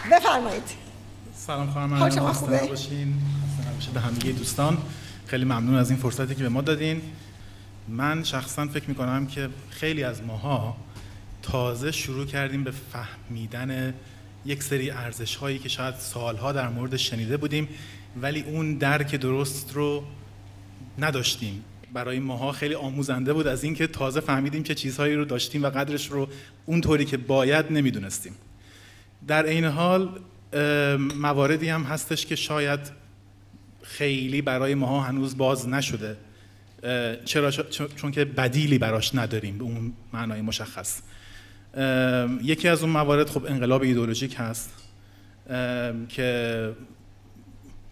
بفرمایید. سلام خانم مریم، خسته نباشین. خسته نباشید به همگی دوستان. خیلی ممنون از این فرصتی که به ما دادین. من شخصا فکر می‌کنم که خیلی از ماها تازه شروع کردیم به فهمیدن یک سری ارزش‌هایی که شاید سالها در موردش شنیده بودیم ولی اون درک درست رو نداشتیم. برای ماها خیلی آموزنده بود از اینکه تازه فهمیدیم چه چیزهایی رو داشتیم و قدرش رو اونطوری که باید نمیدونستیم. در این حال مواردی هم هستش که شاید خیلی برای ماها هنوز باز نشده. چرا؟ چون که بدیلی براش نداریم به اون معنای مشخص. یکی از اون موارد خب انقلاب ایدئولوژیک هست که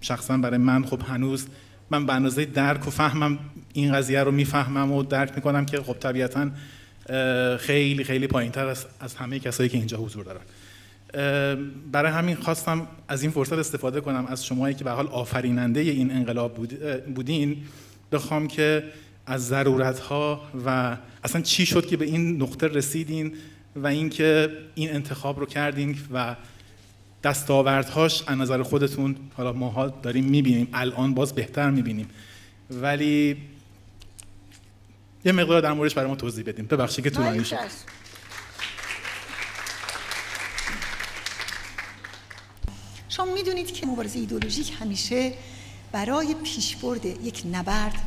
شخصا برای من خب هنوز من به اندازه درک و فهمم این قضیه رو میفهمم و درک میکنم که خب طبیعتاً خیلی خیلی پایین‌تر از همه کسایی که اینجا حضور دارن. برای همین خواستم از این فرصت استفاده کنم از شماهایی که به حال آفریننده این انقلاب بودین، بخوام که از ضرورت‌ها و اصلا چی شد که به این نقطه رسیدین و اینکه این انتخاب رو کردین و دستاوردهاش از نظر خودتون حالا ماها داریم می‌بینیم، الان باز بهتر می‌بینیم، ولی یه مقدار در موردش برای ما توضیح بدیم. ببخشید که طولانی شد. شما میدونید که مبارزه ایدئولوژیک همیشه برای پیشبرد یک نبرد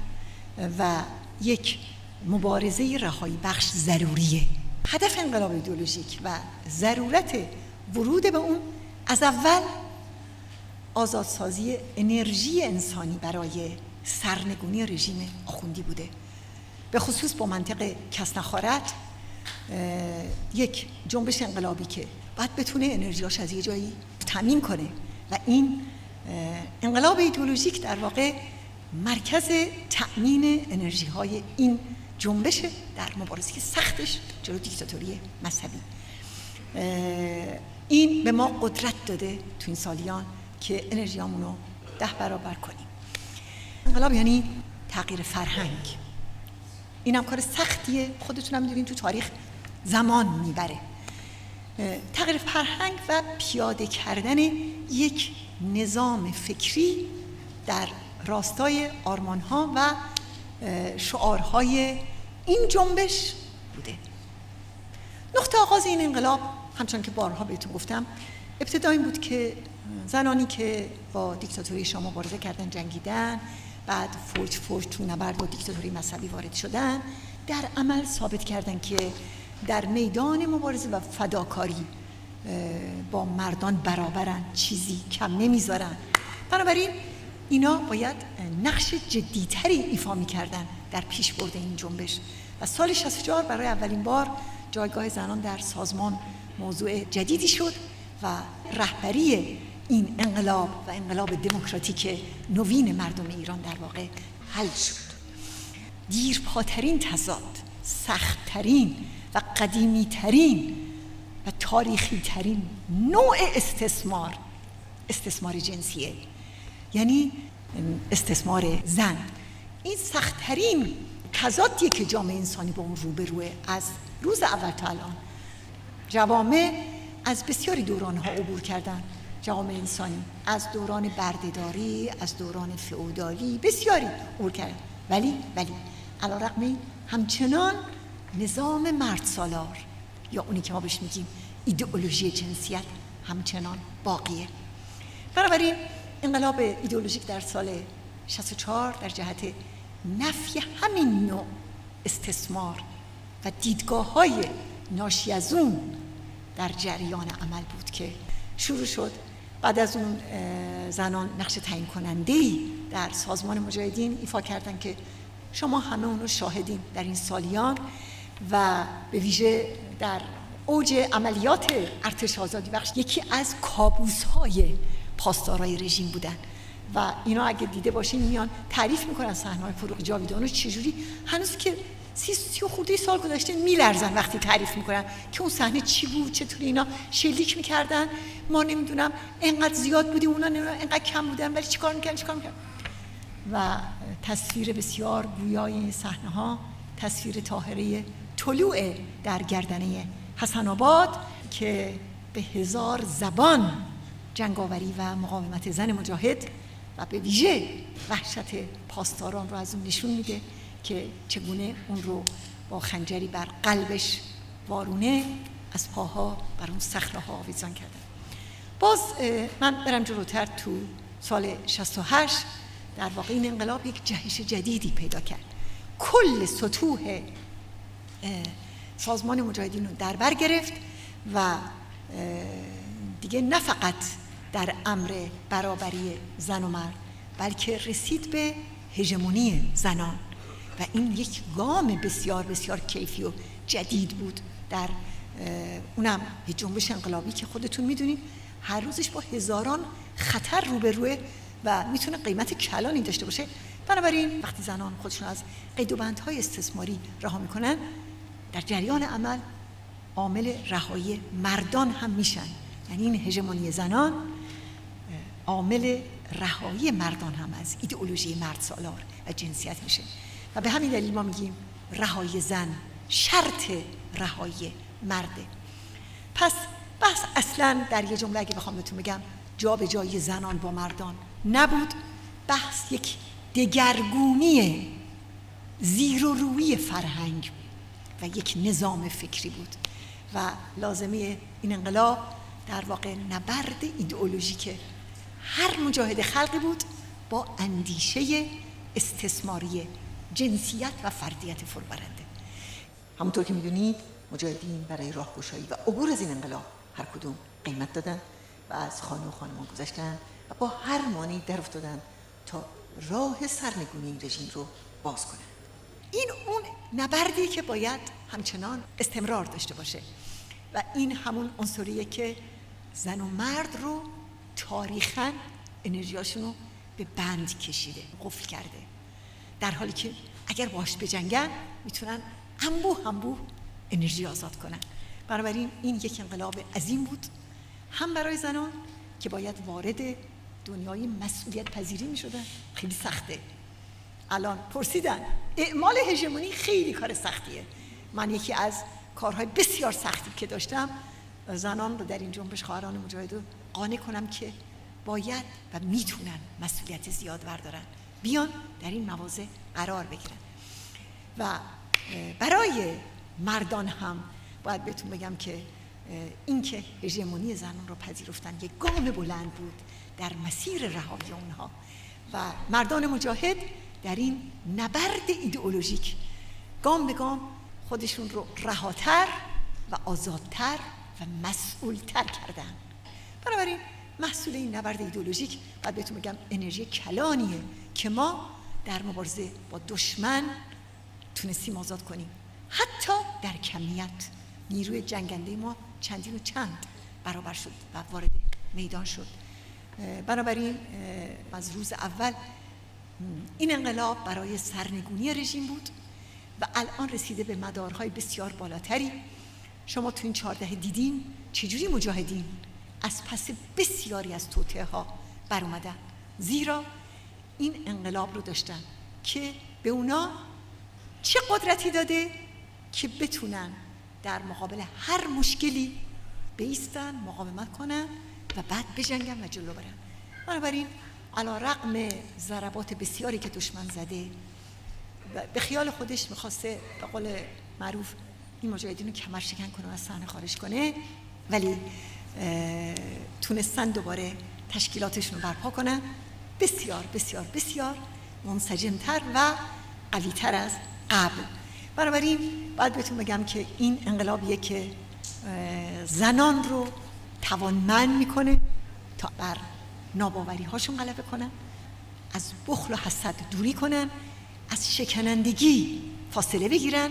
و یک مبارزه رهایی بخش ضروریه. هدف انقلاب ایدئولوژیک و ضرورت ورود به اون از اول آزادسازی انرژی انسانی برای سرنگونی رژیم آخوندی بوده. به خصوص با منطق کس نخوارد، یک جنبش انقلابی که باید بتونه انرژیاش از یه جایی تامین کنه و این انقلاب ایدئولوژیک در واقع مرکز تأمین انرژی های این جنبش در مبارزه که سختش جلو دیکتاتوری مذهبی. این به ما قدرت داده تو این سالیان که انرژیامون رو 10 برابر کنیم. انقلاب یعنی تغییر فرهنگ. اینم کار سختیه، خودتون هم می‌دونید تو تاریخ زمان میبره. تغییر فرهنگ و پیاده کردن یک نظام فکری در راستای آرمان‌ها و شعارهای این جنبش بوده. نقطه آغاز این انقلاب همچون که بارها بهتون گفتم ابتدا این بود که زنانی که با دیکتاتوری شاه مبارزه کردن، جنگیدن، بعد فوج تو نبرد با دیکتاتوری مذهبی وارد شدن، در عمل ثابت کردن که در میدان مبارزه و فداکاری با مردان برابرن، چیزی کم نمیذارن. بنابراین اینا باید نقش جدیتری ایفا میکردن در پیش برد این جنبش و سال 64 برای اولین بار جایگاه زنان در سازمان موضوع جدیدی شد و رهبری این انقلاب و انقلاب دموکراتیک نوین مردم ایران در واقع حل شد. دیرپاترین تضاد، سختترین و قدیمیترین و تاریخیترین نوع استثمار جنسیه، یعنی استثمار زن. این سختترین تضادیه که جامعه انسانی با اون روبروه. از روز اول تا الان جوامع از بسیاری دورانها عبور کردن. جامعه انسانی از دوران بردهداری، از دوران فئودالی بسیاری عبور کردن، ولی علی‌رغم این همچنان نظام مرد سالار یا اونی که ما بهش میگیم ایدئولوژی جنسیت همچنان باقیه. بنابراین انقلاب ایدئولوژیک در سال 64 در جهت نفی همین نوع استثمار و دیدگاه‌های ناشی از اون در جریان عمل بود که شروع شد. بعد از اون زنان نقش تعیین کننده‌ای در سازمان مجاهدین ایفا کردن که شما همه اون رو شاهدین در این سالیان و به ویژه در اوج عملیات ارتش آزادی بخش یکی از کابوس‌های پاسدارای رژیم بودن و اینا اگه دیده باشین میان تعریف میکنن صحنه‌های فروغ جاویدان رو چجوری هنوز که 30 خورده سال گذشته میلرزن وقتی تعریف میکنن که اون صحنه چی بود، چطوری اینا شلیک میکردن، ما نمیدونم اینقدر زیاد بودیم اونا اینقدر کم بودن ولی چیکار میکردن و تصویر بسیار گویای این صحنه‌ها تصویر طاهره طلوع در گردنه حسن آباد که به 1000 زبان جنگاوری و مقاومت زن مجاهد و به ویژه وحشت پاسداران رو از اون نشون میده که چگونه اون رو با خنجری بر قلبش وارونه از پاها بر اون صخره‌ها آویزان کردن. باز من برم جلوتر. تو سال 68 در واقع این انقلاب یک جهش جدیدی پیدا کرد. کل سطوح سازمان مجاهدین رو در بر گرفت و دیگه نه فقط در امر برابری زن و مرد، بلکه رسید به هژمونی زنان و این یک گام بسیار بسیار کیفی و جدید بود در اونم یه جنبش انقلابی که خودتون میدونید هر روزش با هزاران خطر روبروه و میتونه قیمت کلانی داشته باشه. بنابراین وقتی زنان خودشون از قید و بندهای استثماری رها میکنن، در جریان عمل عامل رهایی مردان هم میشن. یعنی این هژمونی زنان عامل رهایی مردان هم از ایدئولوژی مرد سالار و جنسیت میشه و به همین دلیل ما میگیم رهایی زن شرط رهایی مرده. پس بحث اصلا در یه جمله اگه بخوام بهتون بگم جا به جای زنان با مردان نبود. بحث یک دگرگونی زیر و روی فرهنگ و یک نظام فکری بود و لازمه این انقلاب در واقع نبرد ایدئولوژیک هر مجاهد خلقی بود با اندیشه استثماری جنسیت و فردیت فروبرنده. همونطور که میدونید مجاهدین برای راهگشایی و عبور از این انقلاب هر کدوم قیمت دادن و از خانه و خانمان گذشتن و با هر مانعی در افتادن تا راه سرنگونی رژیم رو باز کنن. این اون نبردی که باید همچنان استمرار داشته باشه و این همون عنصریه که زن و مرد رو تاریخاً انرژیاشون رو به بند کشیده، قفل کرده، در حالی که اگر باش بجنگن میتونن انبوه انرژی آزاد کنن. بنابراین این یک انقلاب عظیم بود، هم برای زنان که باید وارد دنیای مسئولیت پذیری میشدن. خیلی سخته. الان پرسیدن اعمال هژمونی خیلی کار سختیه. من یکی از کارهای بسیار سختی که داشتم زنان رو در این جنبش، خواهران مجاهد رو قانع کنم که باید و میتونن مسئولیت زیاد بردارن، بیان در این مواضع قرار بگیرن. و برای مردان هم باید بهتون بگم که این که هژمونی زنان رو پذیرفتن یک گام بلند بود در مسیر رهایی اونها و مردان مجاهد در این نبرد ایدئولوژیک گام به گام خودشون رو رهاتر و آزادتر و مسئولتر کردن. بنابراین محصول این نبرد ایدئولوژیک باید بهتون بگم انرژی کلانیه که ما در مبارزه با دشمن تونستیم آزاد کنیم. حتی در کمیت نیروی جنگنده ما چندین و چند برابر شد و وارد میدان شد. بنابراین از روز اول این انقلاب برای سرنگونی رژیم بود و الان رسیده به مدارهای بسیار بالاتری. شما تو این 14 دیدین چجوری مجاهدین از پس بسیاری از توطئه ها بر اومدن، زیرا این انقلاب رو داشتن که به اونا چه قدرتی داده که بتونن در مقابل هر مشکلی بایستن، مقاومت کنن و بعد بجنگن و جلو برن. بنابراین علی رغم ضربات بسیاری که دشمن زده به خیال خودش میخواسته به قول معروف این مجاهدین رو کمر شکن کنه و از صحنه خارج کنه، ولی تونستن دوباره تشکیلاتشون رو برپا کنن بسیار بسیار بسیار منسجمتر و قویتر از قبل. بنابراین باید بهتون بگم که این انقلابیه که زنان رو توانمند میکنه تا بر ناباوری هاشون غلبه کنن، از بخل و حسد دوری کنن، از شکنندگی فاصله بگیرن،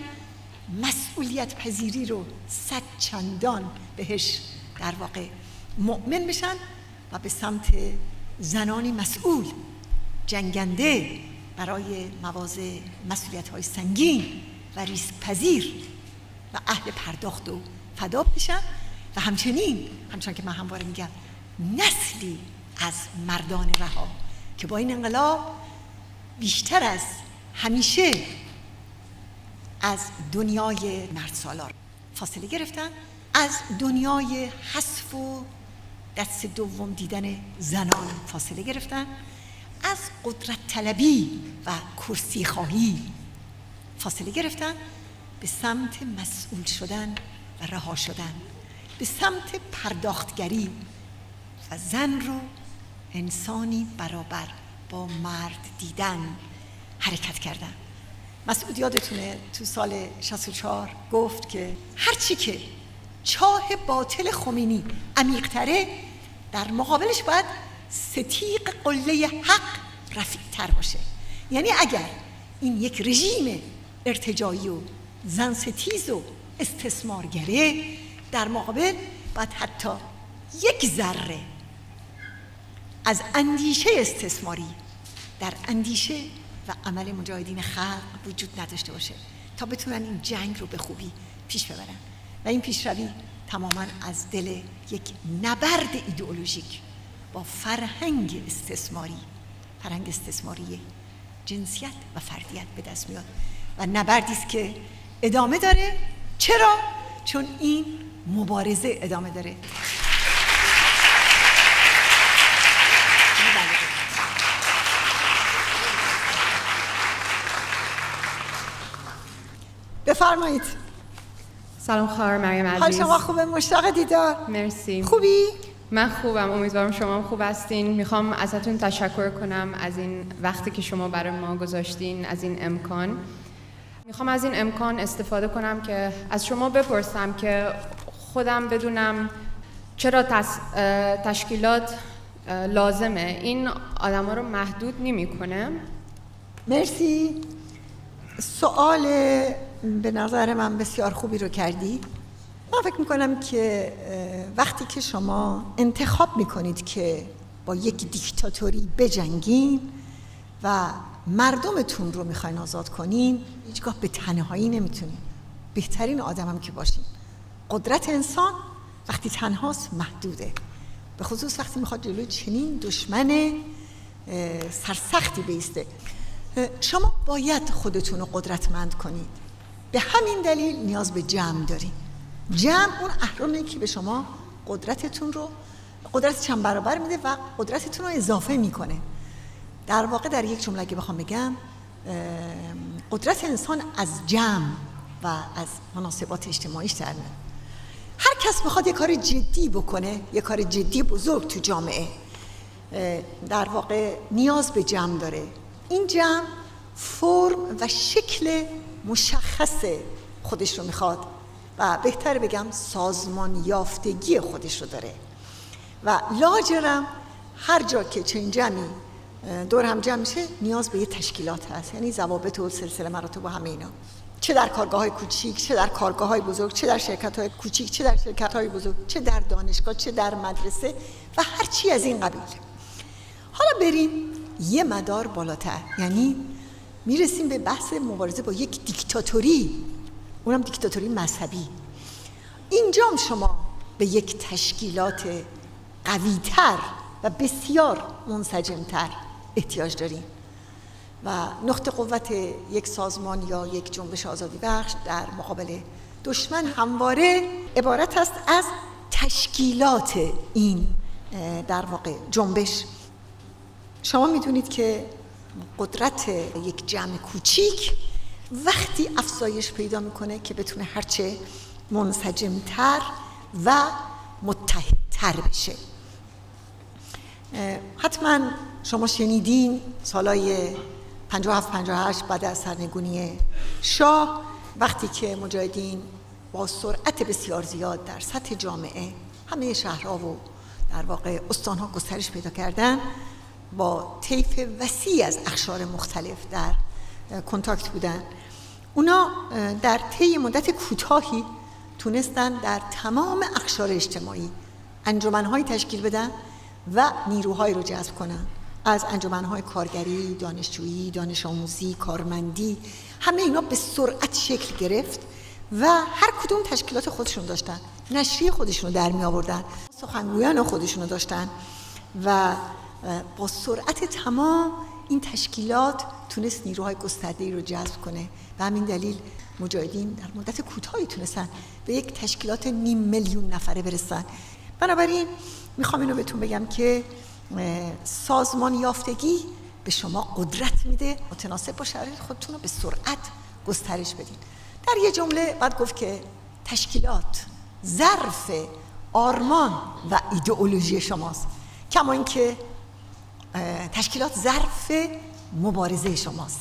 مسئولیت پذیری رو 100 چندان بهش در واقع مؤمن بشن و به سمت زنانی مسئول، جنگنده برای مواضع مسئولیت‌های سنگین و ریسک پذیر و اهل پرداخت و فدا بشن و همچنین که من همواره میگم نسلی از مردان رها که با این انقلاب بیشتر از همیشه از دنیای مرد سالار فاصله گرفتن، از دنیای حذف و دست دوم دیدن زنان فاصله گرفتن، از قدرت طلبی و کرسی خواهی فاصله گرفتن، به سمت مسئول شدن و رها شدن، به سمت پرداختگری و زن رو انسانی برابر با مرد دیدن حرکت کردن. مسعود یادتونه تو سال 64 گفت که هرچی که چاه باطل خمینی عمیق‌تره، در مقابلش باید ستیق قله حق رفیع‌تر باشه. یعنی اگر این یک رژیم ارتجاعی و زن ستیز و استثمارگره، در مقابل باید حتی یک ذره از اندیشه استثماری در اندیشه و عمل مجاهدین خلق وجود نداشته باشه تا بتونن این جنگ رو به خوبی پیش ببرن. و این پیشروی تماماً از دل یک نبرد ایدئولوژیک با فرهنگ استثماری جنسیت و فردیت به دست میاد و نبردی است که ادامه داره. چرا؟ چون این مبارزه ادامه داره. بفرمایید. سلام خواهر مریم عزیز. حال شما خوبه؟ مشتاق دیدار. مرسی. خوبی؟ من خوبم، امیدوارم شما هم خوب هستین. میخوام ازتون تشکر کنم از این وقتی که شما برای ما گذاشتین، از این امکان. میخوام از این امکان استفاده کنم که از شما بپرسم که خودم بدونم چرا تشکیلات لازمه، این آدما رو محدود نمی‌کنه. مرسی. سوال به نظر من بسیار خوبی رو کردی. من فکر میکنم که وقتی که شما انتخاب میکنید که با یک دیکتاتوری بجنگین و مردمتون رو میخواین آزاد کنین، هیچگاه به تنهایی نمیتونین. بهترین آدمم که باشین. قدرت انسان وقتی تنهاست محدوده، به خصوص وقتی میخواد جلوی چنین دشمن سرسختی بیسته. شما باید خودتون رو قدرتمند کنید. به همین دلیل نیاز به جمع دارین. جمع اون اهرمه که به شما قدرت چند برابر میده و قدرتتون رو اضافه میکنه. در واقع در یک جمله اگه بخوام بگم، قدرت انسان از جمع و از مناسبات اجتماعیش در میاد. هر کس بخواد یک کار جدی بکنه، یک کار جدی بزرگ تو جامعه، در واقع نیاز به جمع داره. این جمع فرم و شکل مشخص خودش رو میخواد و بهتر بگم سازمان یافتگی خودش رو داره و لاجرم هر جا که چنین جمعی دور هم جمع میشه نیاز به یه تشکیلات هست، یعنی ضوابط و سلسله مراتب و همه اینا، چه در کارگاه‌های کوچیک، چه در کارگاه‌های بزرگ، چه در شرکت‌های کوچیک، چه در شرکت‌های بزرگ، چه در دانشگاه، چه در مدرسه و هر چی از این قبیل. حالا بریم یه مدار بالاتر، یعنی میرسیم به بحث مبارزه با یک دیکتاتوری، اونم دیکتاتوری مذهبی. اینجام شما به یک تشکیلات قوی‌تر و بسیار منسجم‌تر احتیاج داریم و نقطه قوت یک سازمان یا یک جنبش آزادی بخش در مقابل دشمن همواره عبارت است از تشکیلات این در واقع جنبش. شما میدونید که قدرت یک جمع کوچیک وقتی افزایش پیدا میکنه که بتونه هرچه منسجمتر و متحدتر بشه. حتما شما شنیدین سالهای 57-58 بعد از سرنگونی شاه، وقتی که مجاهدین با سرعت بسیار زیاد در سطح جامعه همه شهرها و در واقع استانها گسترش پیدا کردن، با طیف وسیع از اقشار مختلف در کنتاکت بودن. اونا در طی مدت کوتاهی تونستن در تمام اقشار اجتماعی انجمن‌های تشکیل بدن و نیروهایی رو جذب کنن، از انجمن‌های کارگری، دانشجویی، دانش آموزی، کارمندی، همه اینا به سرعت شکل گرفت و هر کدوم تشکیلات خودشون داشتن، نشریه خودشون رو در می آوردن، سخنگویان خودشون رو داشتن و با سرعت تمام این تشکیلات تونست نیروهای گسترده‌ای رو جذب کنه و همین دلیل مجاهدین در مدت کوتاهی تونستن به یک تشکیلات 500,000 نفره برسن. بنابراین میخوام اینو بهتون بگم که سازمان یافتگی به شما قدرت میده متناسب با شرایط خودتون رو به سرعت گسترش بدین. در یه جمله باید گفت که تشکیلات ظرف آرمان و ایدئولوژی شماست، کما اینکه تشکیلات ظرف مبارزه شماست.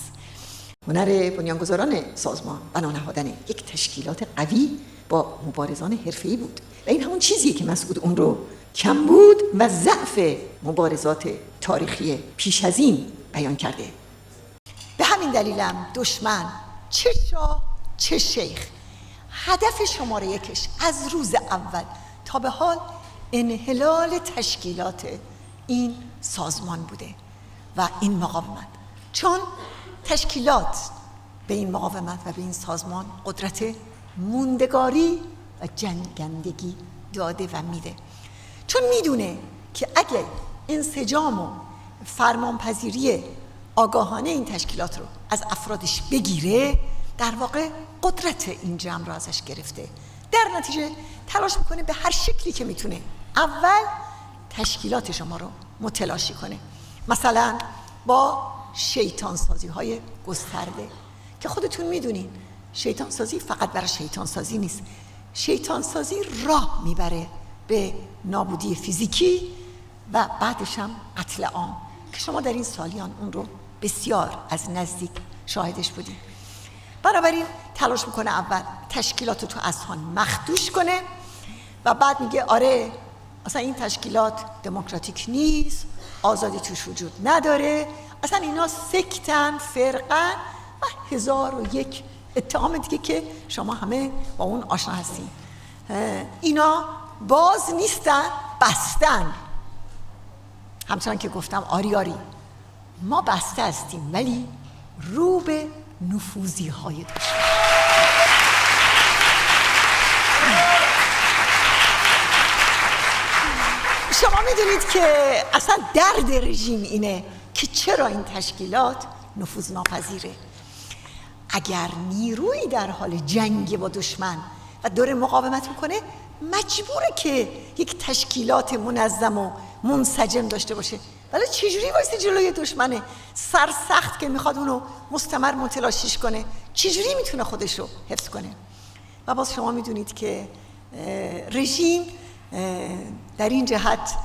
هنر بنیانگذاران سازمان بنا نهادن یک تشکیلات قوی با مبارزان حرفه‌ای بود و این همون چیزیه که مسعود اون رو کمبود و ضعف مبارزات تاریخی پیش از این بیان کرده. به همین دلیلم دشمن چه شاه چه شیخ هدف شماره یکش از روز اول تا به حال انحلال تشکیلات این سازمان بوده و این مقاومت، چون تشکیلات به این مقاومت و به این سازمان قدرت موندگاری و جنگندگی داده و میده، چون میدونه که اگه انسجام و فرمانپذیری آگاهانه این تشکیلات رو از افرادش بگیره، در واقع قدرت این جمع رو ازش گرفته. در نتیجه تلاش میکنه به هر شکلی که میتونه اول تشکیلات شما رو متلاشی کنه، مثلا با شیطان سازی های گسترده که خودتون میدونین شیطان سازی فقط برای شیطان سازی نیست، شیطان سازی راه میبره به نابودی فیزیکی و بعدش هم قتل عام که شما در این سالیان اون رو بسیار از نزدیک شاهدش بودیم. بنابراین تلاش میکنه اول تشکیلات رو تو اذهان مخدوش کنه و بعد میگه آره اصلا این تشکیلات دموکراتیک نیست، آزادی توش وجود نداره، اصلا اینا سکتن، فرقن و 1001 اتهام دیگه که شما همه با اون آشنا هستین. اینا باز نیستن، بستن. همچنان که گفتم آری ما بسته هستیم ولی رو به نفوذی های دشمن. شما میدونید که اصلا درد رژیم اینه که چرا این تشکیلات نفوذ ناپذیره. اگر نیرویی در حال جنگ با دشمن و داره مقاومت میکنه مجبوره که یک تشکیلات منظم و منسجم داشته باشه، ولی چجوری وایسه جلوی دشمنه سرسخت که میخواد اونو مستمر متلاشیش کنه؟ چجوری میتونه خودش رو حفظ کنه؟ و باز شما میدونید که رژیم در این جهت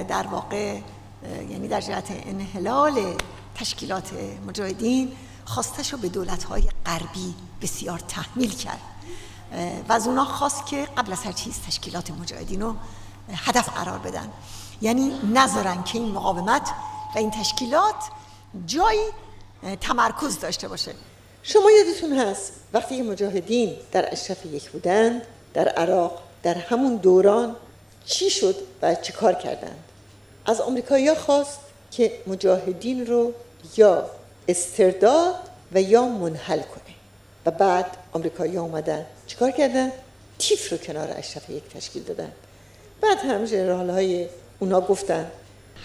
در واقع یعنی در جهت انحلال تشکیلات مجاهدین خواستش رو به دولت‌های غربی بسیار تحمیل کرد و از اونا خواست که قبل از هر چیز تشکیلات مجاهدین رو هدف قرار بدن، یعنی نذارن که این مقاومت و این تشکیلات جایی تمرکز داشته باشه. شما یادتون هست وقتی مجاهدین در اشرف یک بودند در عراق در همون دوران چی شد و چه کار کردند؟ از آمریکایی‌ها خواست که مجاهدین رو یا استرداد و یا منحل کنه و بعد آمریکایی‌ها اومدن چیکار کردن؟ تیف رو کنار اشرف یک تشکیل دادن. بعد هم ژنرال‌های اونا گفتن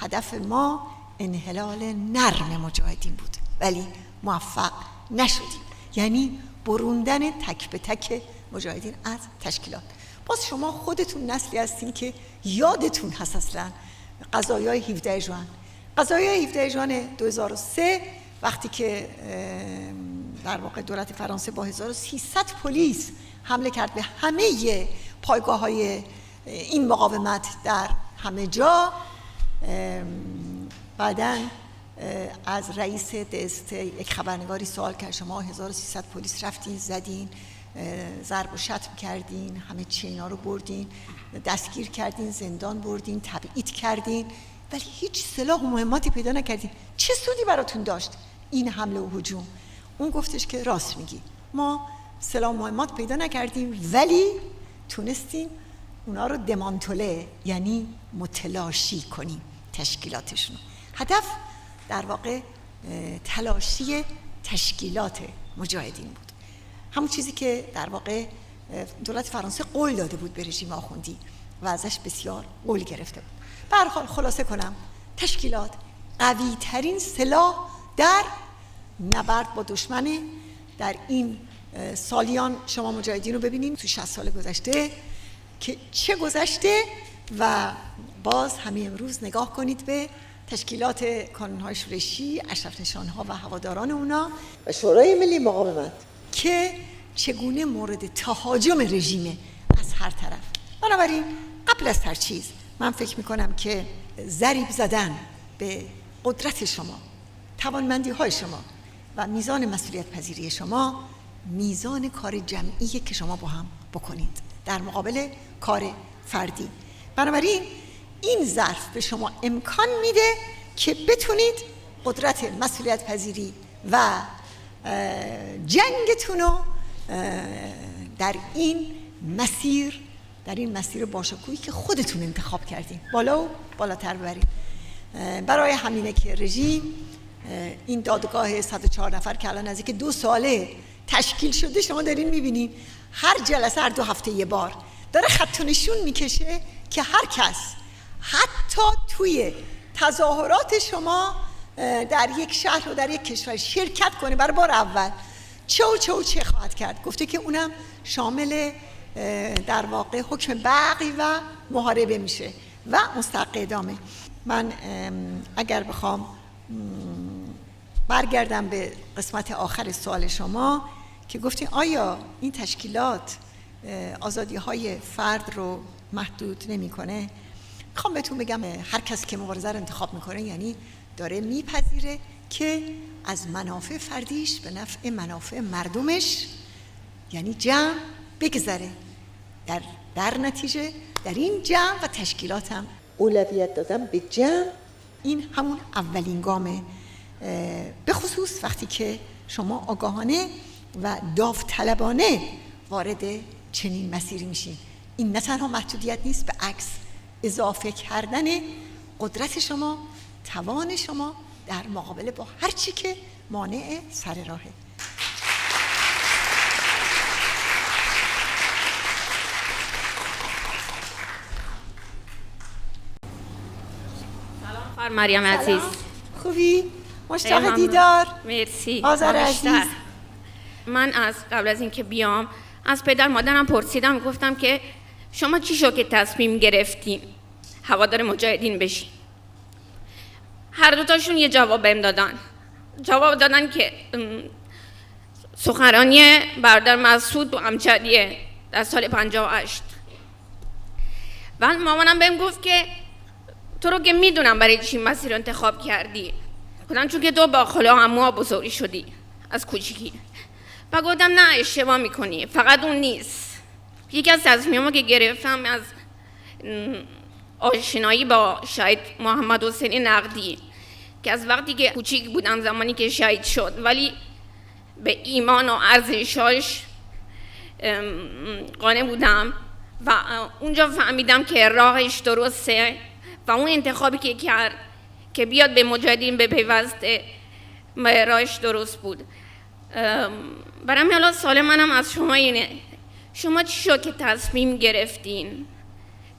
هدف ما انحلال نرم مجاهدین بود ولی موفق نشدیم، یعنی بروندن تک به تک مجاهدین از تشکیلات. باز شما خودتون نسلی هستین که یادتون هست اصلا قضایای 17 ژوئن. قضایای 17 ژوئن 2003 وقتی که در واقع دولت فرانسه با 1300 پلیس حمله کرد به همه پایگاه‌های این مقاومت در همه جا، بعداً از رئیس دست یک خبرنگاری سوال کرد شما 1300 پلیس رفتین زدین، ضرب و شتم کردین، همه چینا رو بردین، دستگیر کردین، زندان بردین، تبعید کردین، ولی هیچ سلاح و مهماتی پیدا نکردین، چه سودی براتون داشت این حمله و هجوم؟ اون گفتش که راست میگی، ما سلاح و مهمات پیدا نکردیم ولی تونستیم اونا رو دمانتوله یعنی متلاشی کنیم تشکیلاتشون. هدف در واقع تلاشی تشکیلات مجاهدین بود، همون چیزی که در واقع دولت فرانسه قول داده بود به رژیم آخوندی و ازش بسیار قول گرفته بود. به هر حال خلاصه کنم، تشکیلات قوی ترین سلاح در نبرد با دشمنه. در این سالیان شما مجاهدین رو ببینید تو 60 سال گذشته که چه گذشته و باز همین امروز نگاه کنید به تشکیلات کانون‌های شورشی، اشرف نشان‌ها و هواداران اونا و شورای ملی مقاومت که چگونه مورد تهاجم رژیمه از هر طرف. بنابراین قبل از هر چیز من فکر میکنم که ضریب زدن به قدرت شما، توانمندی‌های شما و میزان مسئولیت پذیری شما میزان کار جمعیه که شما با هم بکنید در مقابل کار فردی. بنابراین این ظرف به شما امکان میده که بتونید قدرت مسئولیت پذیری و جنگتون رو در این مسیر باشکوهی که خودتون انتخاب کردین بالا و بالاتر ببرید. برای همینه که رژیم این دادگاه 104 نفر که الان نزدیک 2 ساله تشکیل شده، شما دارین میبینین هر جلسه هر 2 هفته یه بار داره خط و نشون میکشه که هر کس حتی توی تظاهرات شما در یک شهر و در یک کشور شرکت کنه برای بار اول چه خواهد کرد. گفته که اونم شامل در واقع حکم بقی و محاربه میشه و مستحق اعدامه. من اگر بخوام برگردم به قسمت آخر سوال شما که گفتین آیا این تشکیلات آزادی‌های فرد رو محدود نمی‌کنه، میخوام بهتون بگم هر کس که مبارزه رو انتخاب میکنه یعنی داره میپذیره که از منافع فردیش به نفع منافع مردمش یعنی جمع بگذره. در نتیجه در این جمع و تشکیلات هم اولویت دادن به جمع این همون اولین گامه، به خصوص وقتی که شما آگاهانه و داوطلبانه وارد چنین مسیری میشین. این نه تنها محدودیت نیست، به عکس اضافه کردن قدرت شما، توان شما در مقابله با هر چی که مانع سر راهه. سلام خانم مریم عزیز. خوبی؟ مشتاق دیدار. مرسی. آذر عزیز. من از قبل از اینکه بیام از پدر مادرم پرسیدم، گفتم که شما چی شد که تصمیم گرفتین هوادار مجاهدین بشین؟ هر دوتاشون یه جواب بهم دادن. جواب دادن که سخنرانی برادر مسعود و امجدیه در سال 58. و مامانم بهم گفت که تو رو که میدونم برای چی مسیر رو انتخاب کردی. گفتم چون که تو با خاله عموها بزرگ شدی از کوچیکی. و گفتم نه اشتباه میکنی، فقط اون نیست. یکی از تصمیم‌ها که گرفتم از آشنایی با شهید محمد حسینی نقدی که از وقتی که کوچیک بودم زمانی که شهید شد ولی به ایمان و ارزشاش قانع بودم و اونجا فهمیدم که راهش درسته و اون انتخابی که کرد که بیاد به مجاهدین بپیوسته راهش درست بود. برام حالا سوال منم از شما اینه، شما چی شد که تصمیم گرفتین؟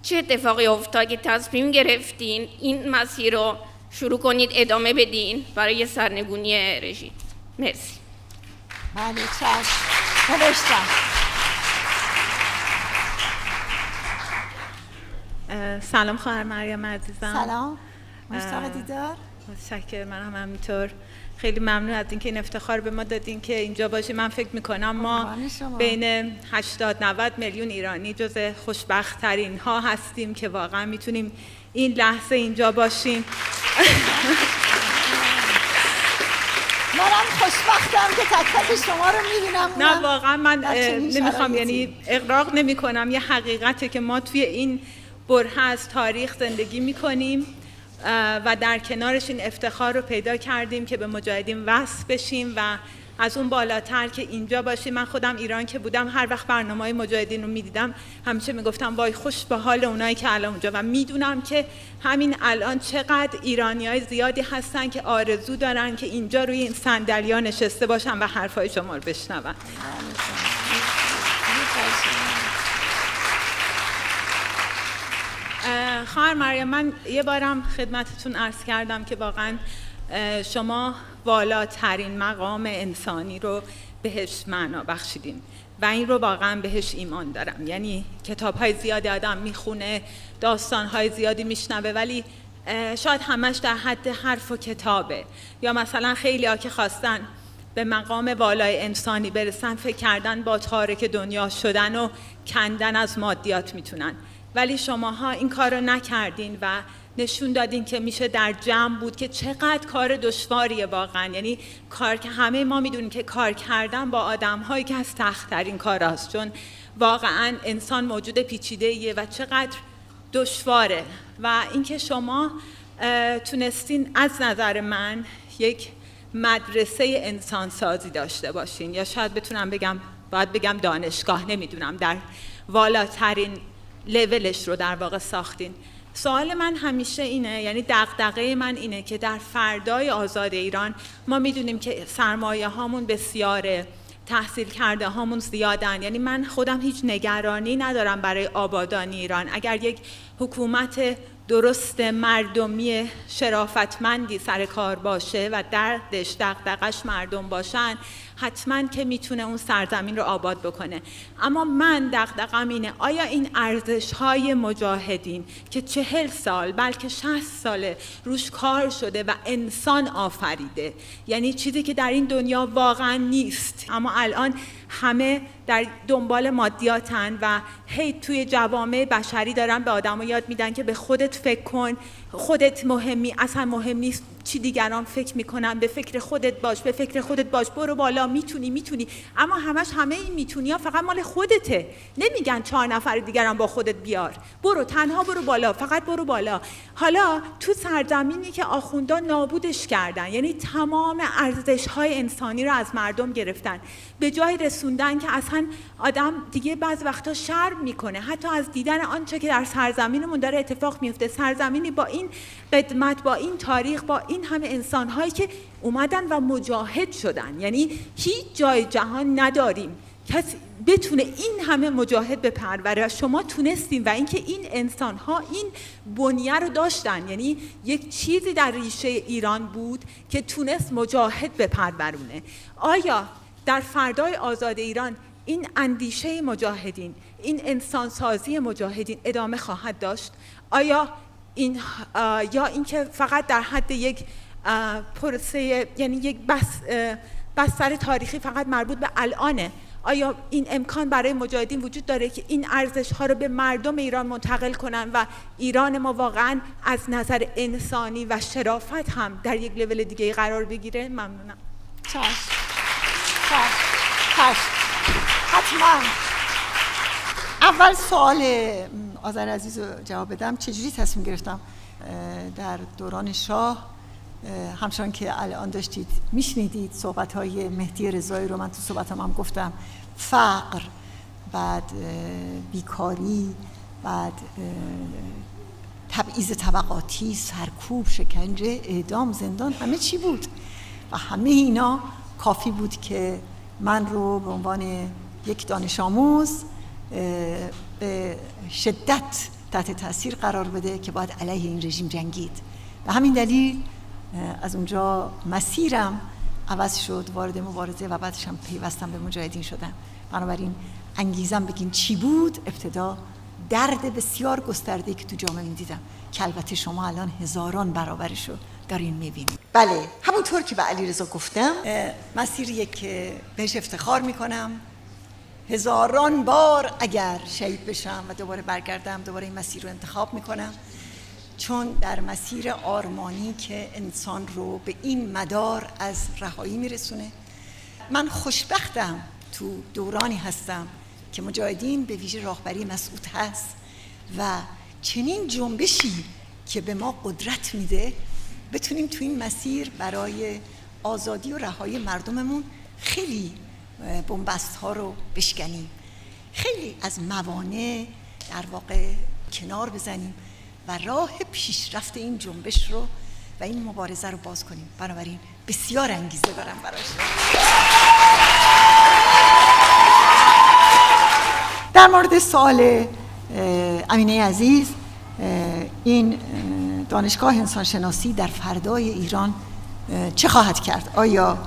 چه اتفاقی افتاد که تصمیم گرفتین این مسیر رو شروع کنید ادامه بدین برای سرنگونی رژیم؟ مرسی. بله چشم نوشتم. سلام خواهر مریم عزیزم. سلام، مشتاق دیدار. متشکرم. من هم همینطور خیلی ممنون از اینکه این افتخار به ما دادین که اینجا باشیم. من فکر میکنم ما بین 80-90 میلیون ایرانی جز خوشبخت ترین ها هستیم که واقعا میتونیم این لحظه اینجا باشیم. منم خوشبختم که تک تک شما رو میبینم. نه واقعا من نمیخوام، یعنی اغراق نمی کنم، یه حقیقته که ما توی این برهه از تاریخ زندگی میکنیم و در کنارش این افتخار رو پیدا کردیم که به مجاهدین وصل بشیم و از اون بالاتر که اینجا باشیم. من خودم ایران که بودم هر وقت برنامه‌های مجاهدین رو میدیدم همیشه میگفتم وای خوش به حال اونایی که الان اونجا، و میدونم که همین الان چقدر ایرانیای زیادی هستن که آرزو دارن که اینجا روی این صندلی‌ها نشسته باشن و حرفای شما رو بشنون. خواهر مریم، من یه بارم خدمتتون عرض کردم که واقعا شما والاترین مقام انسانی رو بهش معنا بخشیدین و این رو واقعا بهش ایمان دارم. یعنی کتاب‌های زیادی آدم میخونه، داستان‌های زیادی میشنوه، ولی شاید همش در حد حرف و کتابه. یا مثلا خیلی ها که خواستن به مقام والای انسانی برسن فکر کردن با تارک دنیا شدن و کندن از مادیات میتونن، ولی شماها این کار رو نکردین و نشون دادین که میشه در جمع بود، که چقدر کار دشواریه واقعا. یعنی کار که همه ما میدونیم که کار کردن با آدم‌هایی که از سخت‌ترین کاراست، چون واقعا انسان موجود پیچیده‌ایه و چقدر دشواره. و اینکه شما تونستین از نظر من یک مدرسه انسانسازی داشته باشین، یا شاید بتونم بگم، باید بگم دانشگاه، نمیدونم، در والاترین لولش رو در واقع ساختین. سوال من همیشه اینه، یعنی دغدغه من اینه که در فردای آزاد ایران ما میدونیم که سرمایه هامون بسیاره، تحصیل کرده هامون زیادن. یعنی من خودم هیچ نگرانی ندارم برای آبادانی ایران. اگر یک حکومت درست مردمی شرافتمندی سر کار باشه و دردش دغدغش مردم باشن، حتما که میتونه اون سرزمین رو آباد بکنه. اما من دغدغم اینه، آیا این ارزش‌های مجاهدین که 40 سال بلکه 60 ساله روش کار شده و انسان آفریده، یعنی چیزی که در این دنیا واقعا نیست، اما الان همه در دنبال مادیاتن و هی توی جوامع بشری دارن به آدم‌ها یاد میدن که به خودت فکر کن، خودت مهمی، اصلا مهم نیست چی دیگران فکر میکنن، به فکر خودت باش، به فکر خودت باش، برو بالا، میتونی. اما همه این میتونی ها فقط مال خودته. نمیگن 4 نفر دیگران با خودت بیار، برو تنها، برو بالا، فقط برو بالا. حالا تو سرزمینی که آخوندان نابودش کردن، یعنی تمام ارزش‌های انسانی رو از مردم گرفتن، به جای رسوندن که اصلا آدم دیگه بعض وقتا شرم میکنه حتی از دیدن آنچه که در سرزمینمون داره اتفاق میفته. سرزمینی با این قدمت، با این تاریخ، با این همه انسان‌هایی که اومدن و مجاهد شدن، یعنی هیچ جای جهان نداریم کسی بتونه این همه مجاهد بپروره و شما تونستین. و اینکه این انسان‌ها این بنیه رو داشتن، یعنی یک چیزی در ریشه ایران بود که تونست مجاهد بپرورونه. آیا در فردای آزاد ایران این اندیشه مجاهدین، این انسانسازی مجاهدین ادامه خواهد داشت؟ آیا این یا اینکه فقط در حد یک پروسه، یعنی یک بستر تاریخی فقط مربوط به الانه؟ آیا این امکان برای مجاهدین وجود داره که این ارزش‌ها رو به مردم ایران منتقل کنن و ایران ما واقعاً از نظر انسانی و شرافت هم در یک لول دیگه قرار بگیره؟ ممنونم. حتما. اول سوال آذر عزیز رو جواب بدم. چجوری تصمیم گرفتم در دوران شاه، همچنان که الان داشتید میشنیدید صحبت‌های مهدی رضایی رو، من تو صحبتم هم گفتم، فقر، بعد بیکاری، بعد تبعیض طبقاتی، سرکوب، شکنجه، اعدام، زندان، همه چی بود و همه اینا کافی بود که من رو به عنوان یک دانش آموز به شدت تحت تاثیر قرار بده که باید علیه این رژیم جنگید. و همین دلیل از اونجا مسیرم عوض شد، وارد مبارزه و بعدش هم پیوستم به مجاهدین شدم. بنابراین انگیزم بگین چی بود؟ ابتدا درد بسیار گسترده که تو جامعه می‌دیدم که البته شما الان هزاران برابرشو دارین می‌بینید. بله، همونطور که به علیرضا گفتم، مسیریه که بهش افتخار می‌کنم. هزاران بار اگر شهید بشم و دوباره برگردم، دوباره این مسیر رو انتخاب می‌کنم، چون در مسیر آرمانی که انسان رو به این مدار از رهایی میرسونه. من خوشبختم تو دورانی هستم که مجاهدین به ویژه راهبری مسعود هست و چنین جنبشی که به ما قدرت میده بتونیم تو این مسیر برای آزادی و رهایی مردممون خیلی بنبست ها رو بشکنیم، خیلی از موانع در واقع کنار بزنیم و راه پیشرفت این جنبش رو و این مبارزه رو باز کنیم. بنابراین بسیار انگیزه دارم براش. در مورد سوال امینه عزیز، این دانشگاه انسانشناسی در فردای ایران چه خواهد کرد؟ آیا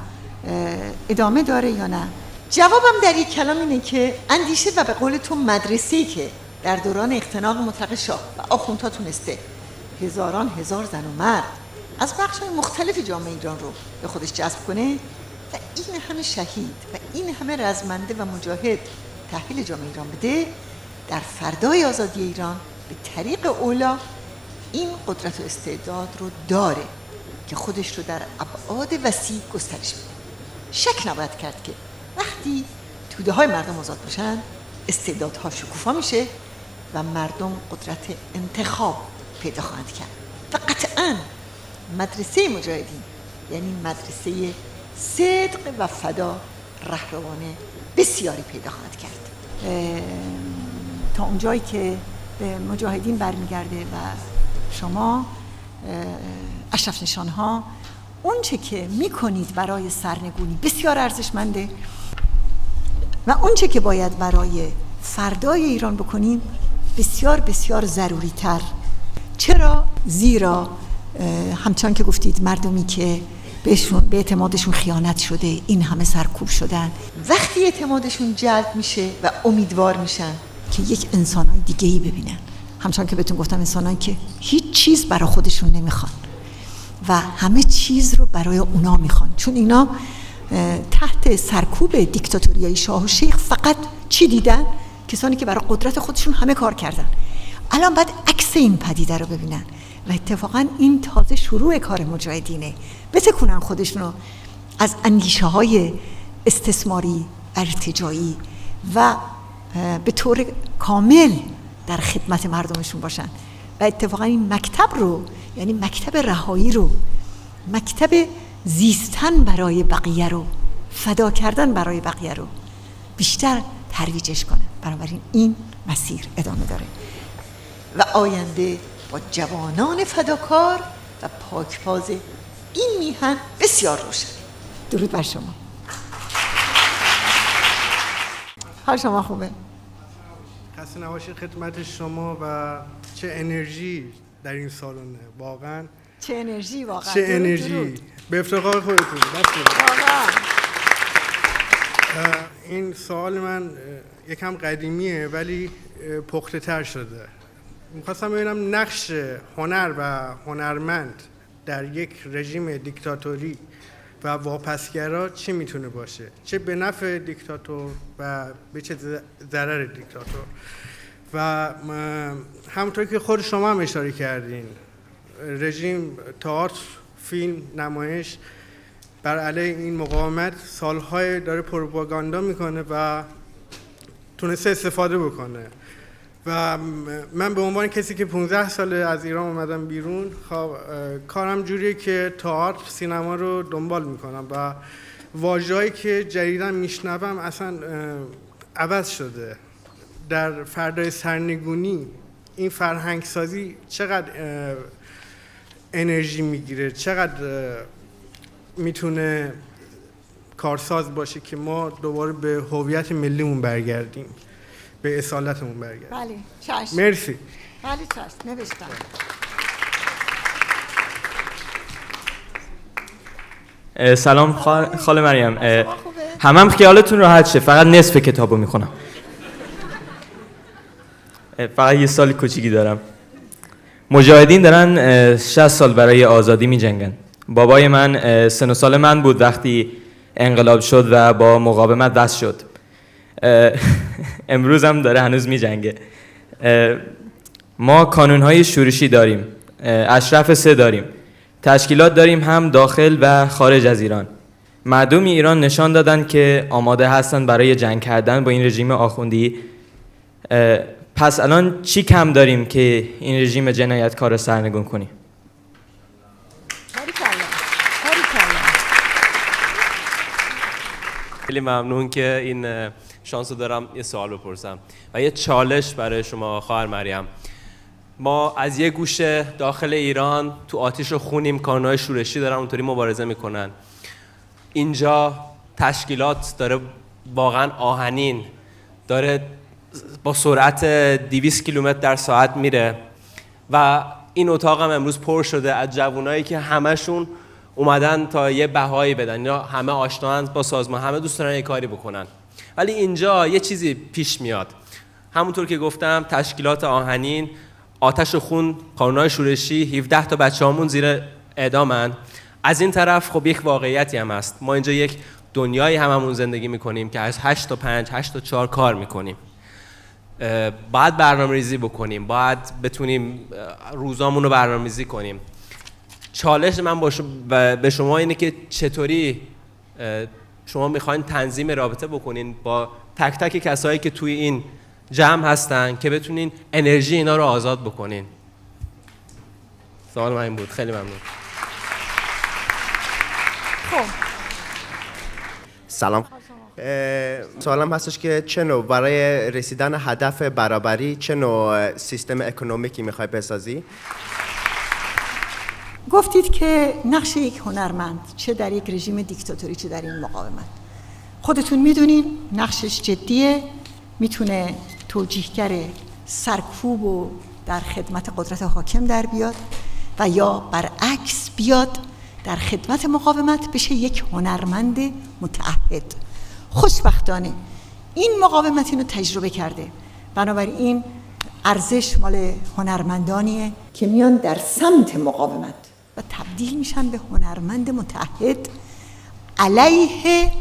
ادامه داره یا نه؟ جوابم در یک کلام اینه که اندیشه و به قول تو مدرسه‌ای که در دوران اختناق مطلق شاه و آخوندها تونسته هزاران هزار زن و مرد از بخش‌های مختلف جامعه ایران رو به خودش جذب کنه و این همه شهید و این همه رزمنده و مجاهد تحویل جامعه ایران بده، در فردای آزادی ایران به طریق اولا این قدرت و استعداد رو داره که خودش رو در ابعاد وسیع گسترش بده. شک نباید کرد که وقتی توده های مردم آزاد باشن استعدادها شکوفا میشه و مردم قدرت انتخاب پیدا خواهند کرد و قطعاً مدرسه مجاهدین یعنی مدرسه صدق و فدا رهروانه بسیاری پیدا خواهد کرد. تا اونجایی که به مجاهدین برمیگرده و شما اشرف نشانها اون چه که میکنید برای سرنگونی بسیار ارزشمنده و اون چه که باید برای فردای ایران بکنیم بسیار بسیار ضروری تر. چرا؟ زیرا همچنان که گفتید مردمی که به اعتمادشون خیانت شده، این همه سرکوب شدن، وقتی اعتمادشون جلب میشه و امیدوار میشن که یک انسانای دیگه‌ای ببینن، همچنان که بهتون گفتم انسانایی که هیچ چیز برای خودشون نمیخوان و همه چیز رو برای اونا میخوان، چون اینا تحت سرکوب دیکتاتوریای شاه و شیخ فقط چی دیدن؟ کسانی که برای قدرت خودشون همه کار کردن. الان باید عکس این پدیده رو ببینن و اتفاقا این تازه شروع کار مجاهدینه، بتکنن خودشونو از اندیشه های استثماری ارتجاعی و به طور کامل در خدمت مردمشون باشن و اتفاقا این مکتب رو، یعنی مکتب رهایی رو، مکتب زیستن برای بقیه رو، فدا کردن برای بقیه رو بیشتر ترویجش کنه. بنابراین این مسیر ادامه داره و آینده با جوانان فداکار و پاکباز این میهن بسیار روشن. درود بر شما. حال شما خوبه؟ خسته نباشید خدمت شما و چه انرژی در این سالونه، واقعا چه انرژی، واقعا چه انرژی. به افتخار خودتون. این سوال من یکم قدیمیه ولی پخته تر شده. میخواستم ببینم نقش هنر و هنرمند در یک رژیم دیکتاتوری و واپسگرا چی میتونه باشه، چه به نفع دیکتاتور و به چه ضرر دیکتاتور. و همونطور که خود شما هم اشاره کردین، رژیم تئاتر، فیلم، نمایش بر علیه این مقاومت سالهای داره پروپاگاندا میکنه و تونسته استفاده بکنه. و من به عنوان کسی که 15 ساله از ایران اومدم بیرون، کارم جوریه که تئاتر، سینما رو دنبال میکنم و واژه‌ای که جدیداً میشنوم اصلا عوض شده. در فردای سرنگونی این فرهنگ سازی چقدر انرژی میگیره، چقدر میتونه کارساز باشه که ما دوباره به هویت ملیمون برگردیم، به اصالتمون برگردیم. بله، چشم. مرسی. بله چشم، نوشتم. سلام خاله مریم. همم خیالتون راحت شه، فقط نصف کتابو میخونم. فقط یه سال کوچیکی دارم. مجاهدین دارن 60 سال برای آزادی میجنگن. بابای من سن و سال من بود وقتی انقلاب شد و با مقاومت دست شد. امروز هم داره هنوز میجنگه. ما کانونهای شورشی داریم، اشرف 3 داریم، تشکیلات داریم هم داخل و خارج از ایران. مردم ایران نشان دادن که آماده هستن برای جنگ کردن با این رژیم آخوندی. پس الان چی کم داریم که این رژیم جنایتکار رو سرنگون کنیم؟ خیلی ممنون که این شانس رو دارم یه سوال بپرسم و یه چالش برای شما خواهر مریم. ما از یه گوشه داخل ایران تو آتیش و خونیم، کانونهای شورشی دارن اونطوری مبارزه میکنن. اینجا تشکیلات داره واقعا آهنین، داره با سرعت 200 کیلومتر در ساعت میره و این اتاق هم امروز پر شده از جوانایی که همشون اومدن تا یه بهایی بدن. اینا همه آشناهن با سازمان، همه دوست دارن یه کاری بکنن. ولی اینجا یه چیزی پیش میاد. همونطور که گفتم تشکیلات آهنین، آتش و خون، قانون‌های شورشی، 17 تا بچه‌هامون زیر اعدامن. از این طرف خب یک واقعیتی هم هست. ما اینجا یک دنیایی هممون زندگی میکنیم که از 8 تا 5 8 تا 4 کار میکنیم. باید برنامه‌ریزی بکنیم، باید بتونیم روزامون رو برنامه‌ریزی کنیم. چالش من به شما اینه که چطوری شما میخواین تنظیم رابطه بکنین با تک تک کسایی که توی این جمع هستن که بتونین انرژی اینا رو آزاد بکنین. سوال من این بود. خیلی ممنون. خب سلام. سوالم هستش که چه نوع برای رسیدن هدف برابری چه نوع سیستم اکونومیکی میخوای بسازی؟ گفتید که نقش یک هنرمند چه در یک رژیم دیکتاتوری چه در این مقاومت، خودتون میدونین نقشش جدیه، میتونه توجیهگر سرکوب و در خدمت قدرت حاکم در بیاد و یا برعکس بیاد در خدمت مقاومت بشه یک هنرمند متعهد. خوشبختانه این مقاومت اینو تجربه کرده، بنابراین ارزش مال هنرمندانیه که میان در سمت مقاومت و تبدیل میشن به هنرمند متعهد علیه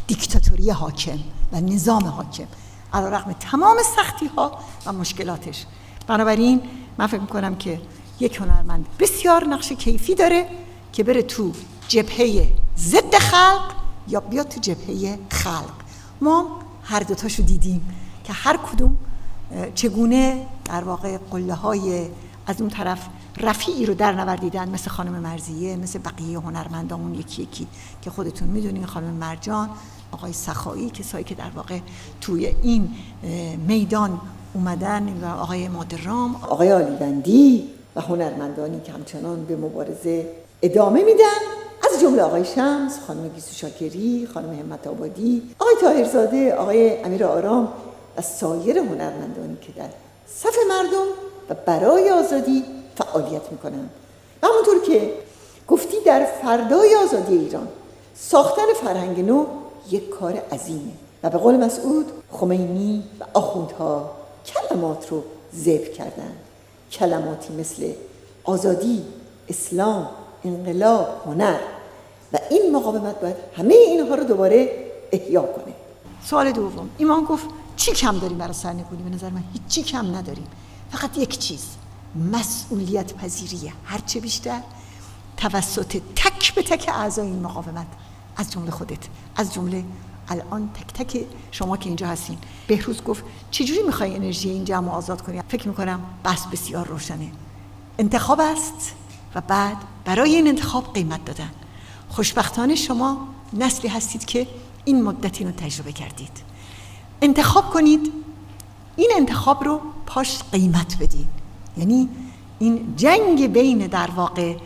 دیکتاتوری حاکم و نظام حاکم علیرغم تمام سختی ها و مشکلاتش. بنابراین من فکر میکنم که یک هنرمند بسیار نقش کیفی داره که بره تو جبهه ضد خلق یا بیاد تو جبهه خلق. ما هر دوتاشو دیدیم که هر کدوم چگونه در واقع قله های از اون طرف رفیعی رو در نوردیدن، مثل خانم مرزیه، مثل بقیه هنرمندامون یکی یکی که خودتون میدونین، خانم مرجان، آقای سخایی، کسایی که در واقع توی این میدان اومدن و آقای مادرام، آقای علیبندی و هنرمندانی که همچنان به مبارزه ادامه میدن، از جمله آقای شمس، خانم گیسو شاکری، خانم همت آبادی، آقای طاهرزاده، آقای امیر آرام و سایر هنرمندانی که در صف مردم و برای آزادی فعالیت میکنند. و همونطور که گفتی در فردای آزادی ایران ساختن فرهنگ نو یک کار عظیمه و به قول مسعود خمینی و آخوندها کلمات رو ذبح کردند، کلماتی مثل آزادی، اسلام، انقلاب، هنر، و این مقاومت باید همه اینها رو دوباره احیا کنه. سوال دوم، ایمان گفت چی کم داریم برای سرنگونی؟ به نظر من هیچ کم نداریم، فقط یک چیز، مسئولیت پذیری هرچه بیشتر توسط تک به تک اعضای این مقاومت، از جمله خودت، از جمله الان تک تک شما که اینجا هستین. بهروز گفت چجوری میخوای انرژی این جمع آزاد کنی؟ فکر میکنم بس بسیار روشنه، انتخاب است و بعد برای این انتخاب قیمت دادن. خوشبختانه شما نسلی هستید که این مدتی رو تجربه کردید. انتخاب کنید، این انتخاب رو پاش قیمت بدید، یعنی این جنگ بین در واقع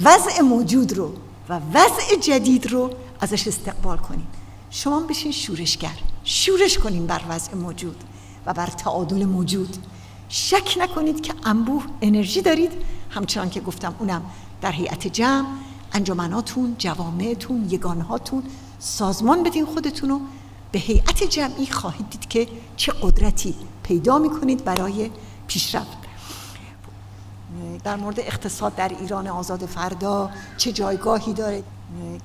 وضع موجود رو و وضع جدید رو ازش استقبال کنید. شما بشین شورشگر، شورش کنین بر وضع موجود و بر تعادل موجود. شک نکنید که انبوه انرژی دارید، همچنان که گفتم اونم در هیئت جمع، انجمناتون، جوامعتون، یگانهاتون، سازمان بدین خودتون رو به هیئت جمعی، خواهید دید که چه قدرتی پیدا میکنید برای پیشرفت. در مورد اقتصاد در ایران آزاد فردا چه جایگاهی داره؟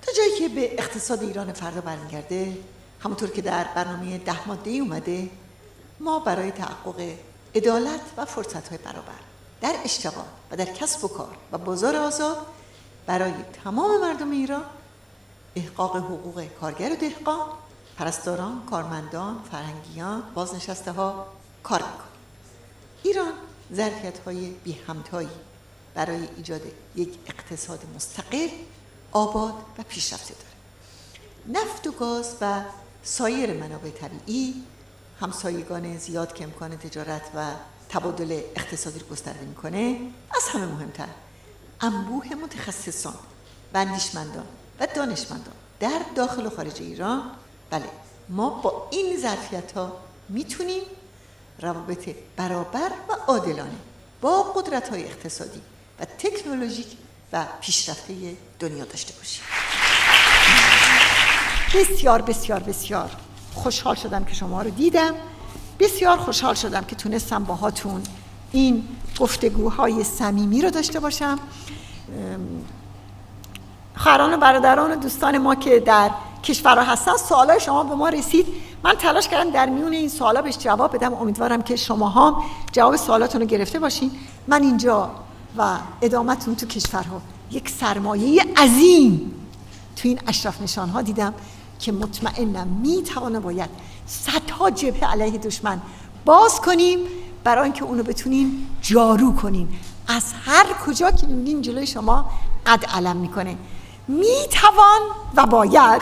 تا جایی که به اقتصاد ایران فردا برمیگرده، همونطور که در برنامه 10 ماده‌ای اومده، ما برای تحقق عدالت و فرصت‌های برابر در اشتغال و در کسب و کار و بازار آزاد برای تمام مردم ایران، احقاق حقوق کارگر و دهقان، پرستاران، کارمندان، فرهنگیان، بازنشسته ها کار میکنه. ایران ظرفیت‌های بی همتایی برای ایجاد یک اقتصاد مستقل، آباد و پیشرفته داره. نفت و گاز و سایر منابع طبیعی همسایگان زیاد که امکان تجارت و تبادل اقتصادی رو گسترده میکنه. از همه مهمتر انبوه متخصصان و اندیشمندان و دانشمندان در داخل و خارج ایران. بله، ما با این ظرفیت‌ها میتونیم روابط برابر و عادلانه با قدرت‌های اقتصادی و تکنولوژیک و پیشرفته دنیا داشته باشیم. بسیار بسیار بسیار خوشحال شدم که شما رو دیدم. بسیار خوشحال شدم که تونستم باهاتون این گفتگوهای صمیمی رو داشته باشم. خواهران و برادران و دوستان ما که در کشورها هستن، سوالای شما به ما رسید. من تلاش کردم در میون این سوالا بهش جواب بدم. امیدوارم که شماها جواب سوالاتون رو گرفته باشین. من اینجا و ادامتون تو کشورها یک سرمایه عظیم تو این اشرف نشانها دیدم که مطمئنم میتوانه باید صدها جبهه علیه دشمن باز کنیم برای اینکه اونو بتونیم جارو کنیم. از هر کجا که میبینیم جلوی شما قد علم میکنه. میتوان و باید